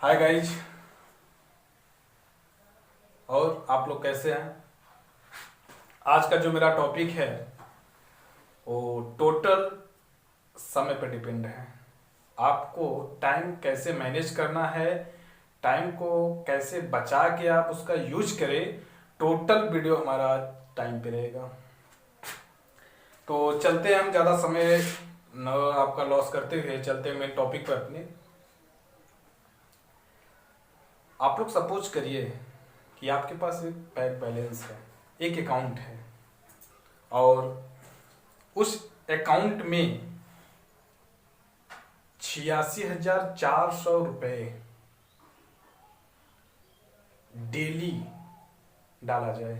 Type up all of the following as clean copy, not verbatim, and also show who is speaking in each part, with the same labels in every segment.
Speaker 1: Hi guys. और आप लोग कैसे हैं? आज का जो मेरा टॉपिक है वो टोटल समय पर डिपेंड है। आपको टाइम कैसे मैनेज करना है, टाइम को कैसे बचा के आप उसका यूज करें, टोटल वीडियो हमारा टाइम पे रहेगा। तो चलते हैं, हम ज़्यादा समय न आपका लॉस करते हुए चलते हैं मेन टॉपिक पर अपने। आप लोग सपोज करिए कि आपके पास एक बैंक बैलेंस है, एक अकाउंट है, और उस अकाउंट में 86,400 रुपये डेली डाला जाए।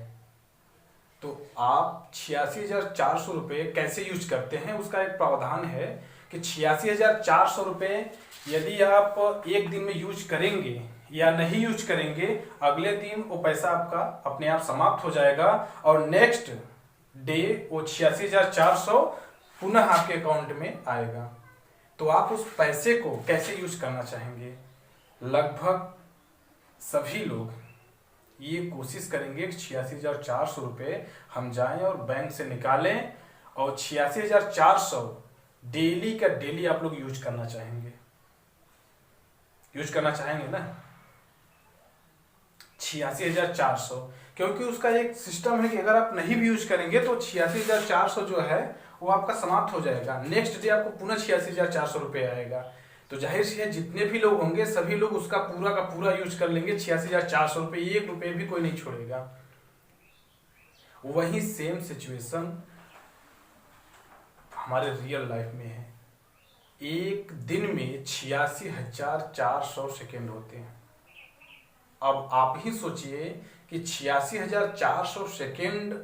Speaker 1: तो आप 86,400 रुपये कैसे यूज करते हैं, उसका एक प्रावधान है कि 86,400 रुपये यदि आप एक दिन में यूज करेंगे या नहीं यूज करेंगे, अगले दिन वो पैसा आपका अपने आप समाप्त हो जाएगा और नेक्स्ट डे वो 86,400 पुनः आपके अकाउंट में आएगा। तो आप उस पैसे को कैसे यूज करना चाहेंगे? लगभग सभी लोग ये कोशिश करेंगे कि 86,400 रुपये हम जाएं और बैंक से निकालें, और 86,400 डेली का डेली आप लोग यूज करना चाहेंगे ना? 86,400, क्योंकि उसका एक सिस्टम है कि अगर आप नहीं भी यूज करेंगे तो 86,400 जो है वो आपका समाप्त हो जाएगा। नेक्स्ट डे आपको पुनः 86,400 रुपये आएगा। तो जाहिर सी है जितने भी लोग होंगे सभी लोग उसका पूरा का पूरा यूज कर लेंगे। 86,400 रुपये, 1 रुपये भी कोई नहीं छोड़ेगा। वही सेम सिचुएशन हमारे रियल लाइफ में है। एक दिन में 86,400 सेकेंड होते हैं। अब आप ही सोचिए कि 86,400 सेकेंड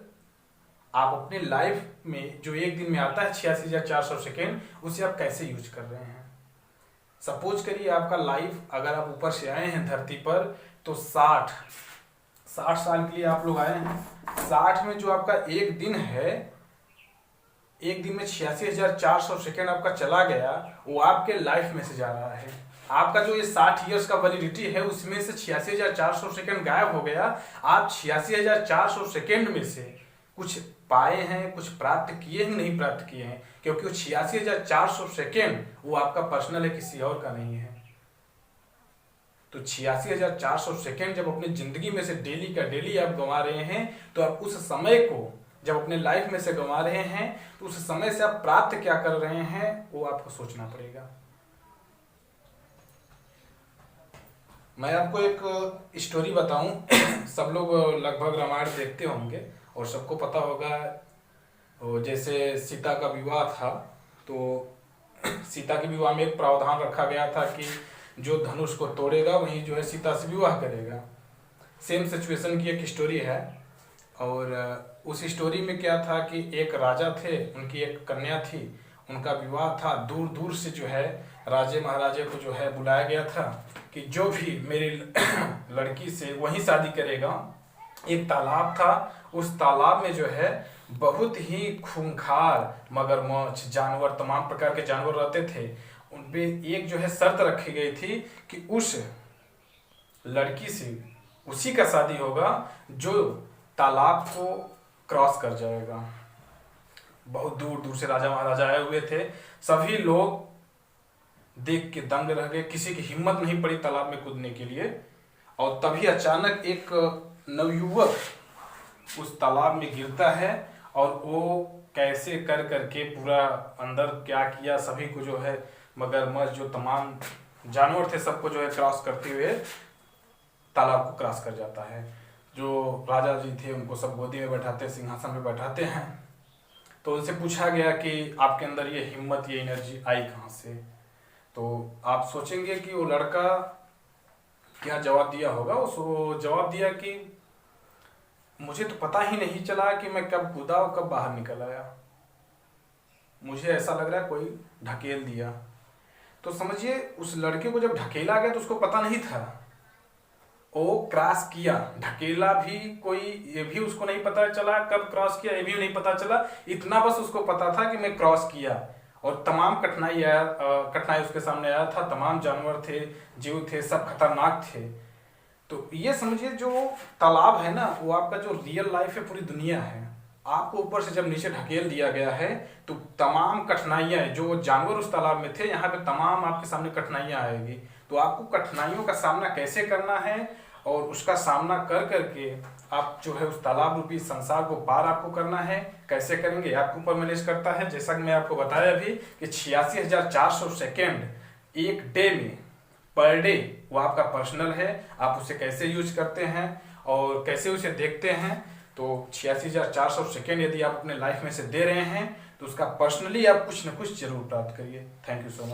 Speaker 1: आप अपने लाइफ में जो एक दिन में आता है 86,400 सेकेंड, उसे आप कैसे यूज कर रहे हैं? सपोज करिए आपका लाइफ, अगर आप ऊपर से आए हैं धरती पर तो 60 साल के लिए आप लोग आए हैं। 60 में जो आपका एक दिन है, एक दिन में 86,400 सेकेंड आपका चला गया, वो आपके लाइफ में से जा रहा है। आपका जो ये 60 इयर्स का वैलिडिटी है उसमें से 86,400 सेकेंड गायब हो गया। आप 86,400 सेकेंड में से कुछ पाए हैं, कुछ प्राप्त किए हैं, नहीं प्राप्त किए हैं, क्योंकि वो 86,400 सेकेंड वो आपका पर्सनल है, किसी और का नहीं है। तो 86,400 सेकेंड जब अपनी जिंदगी में से डेली का डेली आप गंवा रहे हैं, तो आप उस समय को जब अपने लाइफ में से गंवा रहे हैं तो उस समय से आप प्राप्त क्या कर रहे हैं वो आपको सोचना पड़ेगा। मैं आपको एक स्टोरी बताऊं। सब लोग लगभग रामायण देखते होंगे और सबको पता होगा, जैसे सीता का विवाह था तो सीता के विवाह में एक प्रावधान रखा गया था कि जो धनुष को तोड़ेगा वही जो है सीता से विवाह करेगा। सेम सिचुएशन की एक स्टोरी है। और उस स्टोरी में क्या था कि एक राजा थे, उनकी एक कन्या थी, उनका विवाह था। दूर दूर से जो है राजे महाराजे को जो है बुलाया गया था कि जो भी मेरी लड़की से वहीं शादी करेगा। एक तालाब था, उस तालाब में जो है बहुत ही खूंखार मगरमच्छ, जानवर, तमाम प्रकार के जानवर रहते थे। उनपे एक जो है शर्त रखी गई थी कि उस लड़की से उसी का शादी होगा जो तालाब को क्रॉस कर जाएगा। बहुत दूर दूर से राजा महाराजा आए हुए थे। सभी लोग देख के दंग रह गए, किसी की हिम्मत नहीं पड़ी तालाब में कूदने के लिए। और तभी अचानक एक नवयुवक उस तालाब में गिरता है और वो कैसे कर करके पूरा अंदर क्या किया, सभी को जो है मगरमच्छ, जो तमाम जानवर थे, सबको जो है क्रॉस करते हुए तालाब को क्रॉस कर जाता है। जो राजा जी थे उनको सब गोदी में बैठाते, सिंहासन पे बैठाते हैं। तो उनसे पूछा गया कि आपके अंदर ये हिम्मत, ये एनर्जी आई कहाँ से? तो आप सोचेंगे कि वो लड़का क्या जवाब दिया होगा। उसको जवाब दिया कि मुझे तो पता ही नहीं चला कि मैं कब कूदा और कब बाहर निकल आया, मुझे ऐसा लग रहा है कोई ढकेल दिया। तो समझिए उस लड़के को जब ढकेला गया तो उसको पता नहीं था, वो क्रॉस किया। ढकेला भी कोई, ये भी उसको नहीं पता चला कब क्रॉस किया, ये भी नहीं पता चला। इतना बस उसको पता था कि मैं क्रॉस किया। और तमाम कठिनाई उसके सामने आया था। तमाम जानवर थे, जीव थे, सब खतरनाक थे। तो ये समझिए जो तालाब है ना, वो आपका जो रियल लाइफ है, पूरी दुनिया है। आपको ऊपर से जब नीचे ढकेल दिया गया है तो तमाम कठिनाइयां, जो जानवर उस तालाब में थे, यहाँ पे तमाम आपके सामने कठिनाइयां आएगी। तो आपको कठिनाइयों का सामना कैसे करना है और उसका सामना कर करके आप जो है उस तालाब रूपी संसार को पार आपको करना है। कैसे करेंगे, आपके ऊपर मैनेज करता है। जैसा कि मैं आपको बताया अभी कि 86,400 सेकेंड एक डे में, पर डे, वो आपका पर्सनल है। आप उसे कैसे यूज करते हैं और कैसे उसे देखते हैं। तो 86,400 सेकेंड यदि आप अपने लाइफ में से दे रहे हैं तो उसका पर्सनली आप कुछ न कुछ जरूर प्राप्त करिए। Thank you so much.